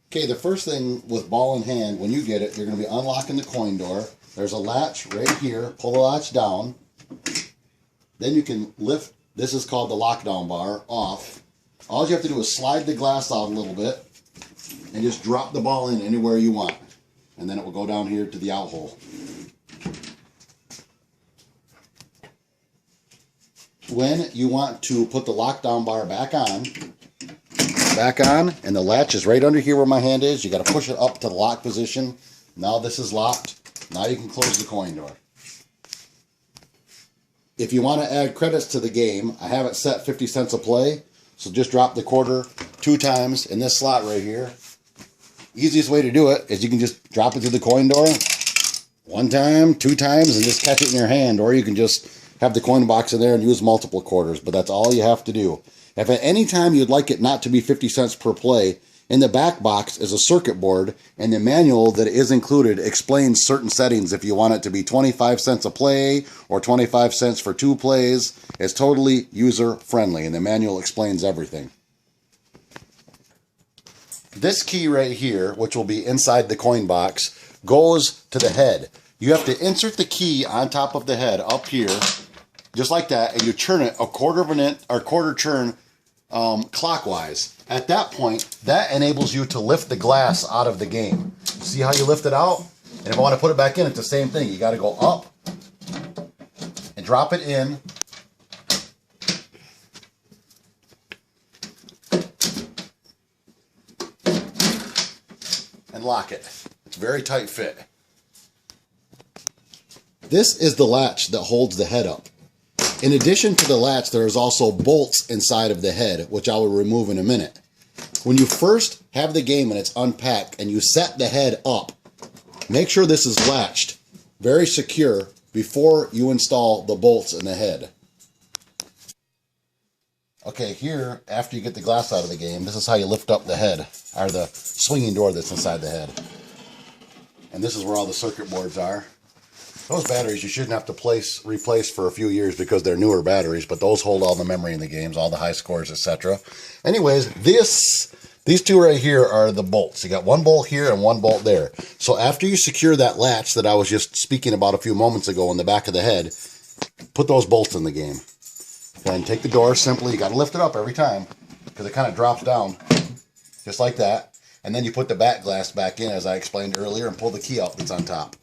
Okay, the first thing with ball in hand, when you get it, you're going to be unlocking the coin door. There's a latch right here. Pull the latch down. Then you can lift, this is called the lockdown bar, off. All you have to do is slide the glass out a little bit and just drop the ball in anywhere you want. And then it will go down here to the out hole. When you want to put the lockdown bar back on, and the latch is right under here where my hand is. You got to push it up to the lock position. Now this is locked. Now you can close the coin door. If you want to add credits to the game, I have it set 50 cents a play. So just drop the quarter 2 times in this slot right here. Easiest way to do it is you can just drop it through the coin door 1 time, 2 times, and just catch it in your hand. Or you can just have the coin box in there and use multiple quarters. But that's all you have to do. If at any time you'd like it not to be 50 cents per play, in the back box is a circuit board, and the manual that is included explains certain settings if you want it to be 25 cents a play or 25 cents for 2 plays. It's totally user-friendly, and the manual explains everything. This key right here, which will be inside the coin box, goes to the head. You have to insert the key on top of the head up here, just like that, and you turn it a quarter of an inch or quarter turn clockwise. At that point, that enables you to lift the glass out of the game. See how you lift it out? And if I want to put it back in, it's the same thing. You got to go up and drop it in. And lock it. It's a very tight fit. This is the latch that holds the head up. In addition to the latch, there is also bolts inside of the head, which I will remove in a minute. When you first have the game and it's unpacked and you set the head up, make sure this is latched very secure before you install the bolts in the head. Okay, here, after you get the glass out of the game, this is how you lift up the head, or the swinging door that's inside the head. And this is where all the circuit boards are. Those batteries you shouldn't have to replace for a few years because they're newer batteries, but those hold all the memory in the games, all the high scores, etc. Anyways, these 2 right here are the bolts. You got 1 bolt here and 1 bolt there. So after you secure that latch that I was just speaking about a few moments ago in the back of the head, put those bolts in the game. Then take the door simply, you got to lift it up every time because it kind of drops down just like that. And then you put the back glass back in as I explained earlier and pull the key out that's on top.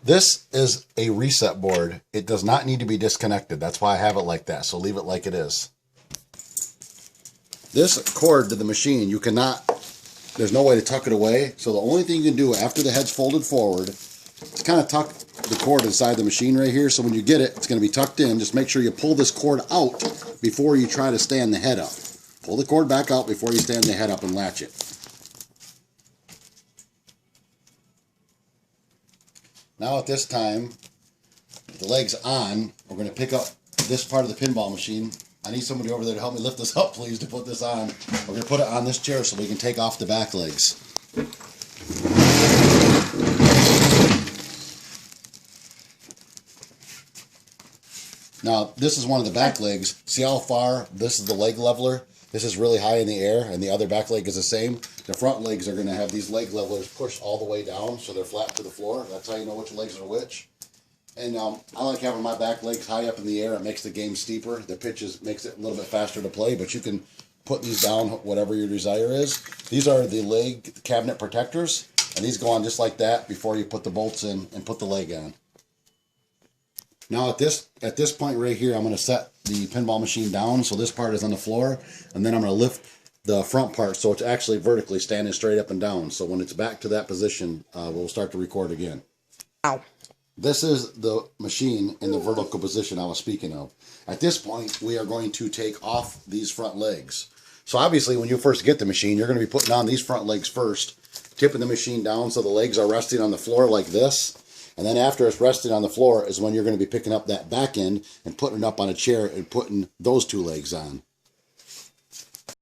This is a reset board. It does not need to be disconnected. That's why I have it like that. So leave it like it is. This cord to the machine, there's no way to tuck it away. So the only thing you can do after the head's folded forward is kind of tuck the cord inside the machine right here. So when you get it, it's going to be tucked in. Just make sure you pull this cord out before you try to stand the head up. Pull the cord back out before you stand the head up and latch it. Now at this time, with the legs on, we're going to pick up this part of the pinball machine. I need somebody over there to help me lift this up, please, to put this on. We're going to put it on this chair so we can take off the back legs. Now, this is one of the back legs. See how far this is the leg leveler? This is really high in the air, and the other back leg is the same. The front legs are going to have these leg levelers pushed all the way down so they're flat to the floor. That's how you know which legs are which. And I like having my back legs high up in the air. It makes the game steeper. The pitch makes it a little bit faster to play, but you can put these down whatever your desire is. These are the leg cabinet protectors, and these go on just like that before you put the bolts in and put the leg on. Now at this point right here, I'm going to set the pinball machine down so this part is on the floor, and then I'm going to lift the front part so it's actually vertically standing straight up and down. So when it's back to that position, we'll start to record again. Ow. This is the machine in the vertical position I was speaking of. At this point, we are going to take off these front legs. So obviously, when you first get the machine, you're going to be putting on these front legs first, tipping the machine down so the legs are resting on the floor like this. And then after it's resting on the floor is when you're going to be picking up that back end and putting it up on a chair and putting those 2 legs on.